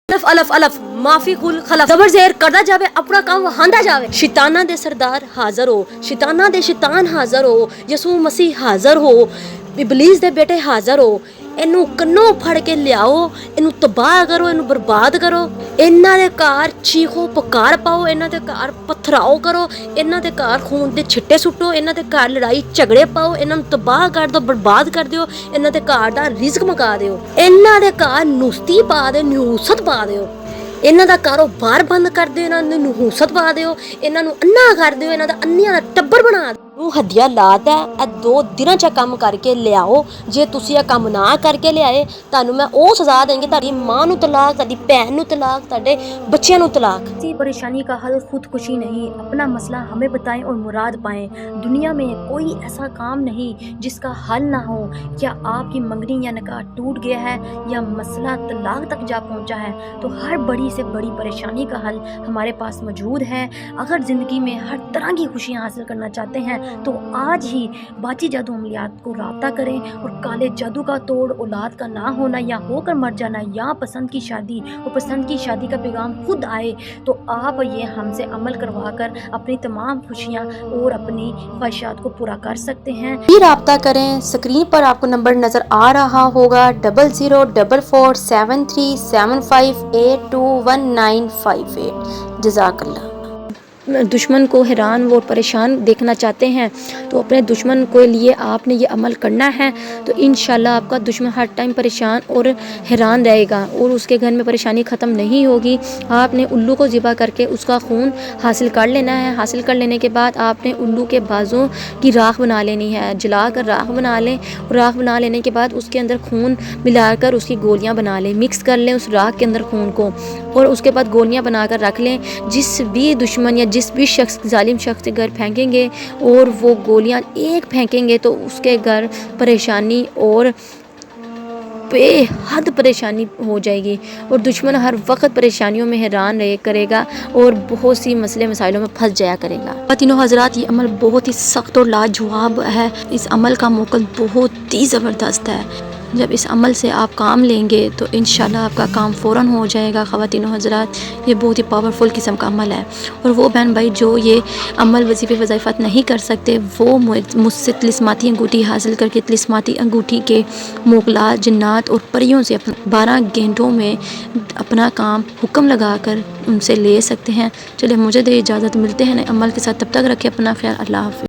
الف الف الف معافی کل خلف زبر زیر کردا جاوے اپنا کام ہاندا جاوے شیطاناں دے سردار حاضر ہو شیطاناں دے شیطان حاضر ہو یسوع مسیح حاضر ہو ابلیس دے بیٹے حاضر ہو اینو کنوں پھڑ کے لیاؤ اینو تباہ کرو اینو برباد کرو انہاں دے گھر چیخو پکار پاؤ انہاں دے گھر پتھراؤ کرو انہاں دے گھر خون دے چھٹے سٹو انہاں دے گھر لڑائی جھگڑے پاؤ انہاں نوں تباہ کر دو برباد کر دیو انہاں دے گھر دا رزق مکا دیو انہاں دے گھر نستی پا دے نحوست پا دیو انہاں دا کاروبار بند کر دیو انہاں نوں نحوست پا دیو انہاں نوں انھا کر دیو انہاں دا انھیاں دا ٹبر بنا دیو ہدیہ لاتا ہے 2 دناں چ کام کر کے لیاؤ جے تسی یہ کام نہ کر کے لے تانوں میں او سزا دیں گے تہاڈی ماں نوں طلاق تہاڈی بہن نوں طلاق تہاڈے بچیاں نوں طلاق کسی پریشانی کا حل خودکشی نہیں اپنا مسئلہ ہمیں بتائیں اور مراد پائیں دنیا میں کوئی ایسا کام نہیں جس کا حل نہ ہو کیا آپ کی منگنی یا نکاح ٹوٹ گیا ہے یا مسئلہ طلاق تک جا پہنچا ہے تو ہر بڑی سے بڑی پریشانی کا حل ہمارے پاس موجود ہے اگر زندگی میں ہر طرح کی خوشیاں حاصل کرنا چاہتے ہیں تو آج ہی باچی جادو عملیات کو رابطہ کریں اور کالے جادو کا توڑ اولاد کا نہ ہونا یا ہو کر مر جانا یا پسند کی شادی اور پسند کی شادی کا پیغام خود آئے تو آپ یہ ہم سے عمل کروا کر اپنی تمام خوشیاں اور اپنی خواہشات کو پورا کر سکتے ہیں۔ بھی رابطہ کریں اسکرین پر آپ کو نمبر نظر آ رہا ہوگا 004473582198 جزاک اللہ۔ دشمن کو حیران و پریشان دیکھنا چاہتے ہیں تو اپنے دشمن کے لیے آپ نے یہ عمل کرنا ہے تو انشاءاللہ آپ کا دشمن ہر ٹائم پریشان اور حیران رہے گا اور اس کے گھر میں پریشانی ختم نہیں ہوگی۔ آپ نے الو کو ذبح کر کے اس کا خون حاصل کر لینا ہے، حاصل کر لینے کے بعد آپ نے الو کے بازوں کی راکھ بنا لینی ہے، جلا کر راکھ بنا لیں اور راکھ بنا لینے کے بعد اس کے اندر خون ملا کر اس کی گولیاں بنا لیں، مکس کر لیں اس راکھ کے اندر خون کو اور اس کے بعد گولیاں بنا کر رکھ لیں۔ جس بھی دشمن یا جس بھی شخص ظالم شخص کے گھر پھینکیں گے اور وہ گولیاں ایک پھینکیں گے تو اس کے گھر پریشانی اور بے حد پریشانی ہو جائے گی اور دشمن ہر وقت پریشانیوں میں حیران رہے کرے گا اور بہت سی مسئلے مسائلوں میں پھنس جایا کرے گا۔ خواتین و حضرات یہ عمل بہت ہی سخت اور لاجواب ہے، اس عمل کا موقع بہت ہی زبردست ہے۔ جب اس عمل سے آپ کام لیں گے تو انشاءاللہ آپ کا کام فوراً ہو جائے گا۔ خواتین و حضرات یہ بہت ہی پاورفل قسم کا عمل ہے اور وہ بہن بھائی جو یہ عمل وظیفے وظائفات نہیں کر سکتے وہ مجھ سے طلسماتی انگوٹھی حاصل کر کے طلسماتی انگوٹھی کے موکلات جنات اور پریوں سے 12 گھنٹوں میں اپنا کام حکم لگا کر ان سے لے سکتے ہیں۔ چلے مجھے دے اجازت، ملتے ہیں نئے عمل کے ساتھ، تب تک رکھے اپنا خیال، اللہ حافظ۔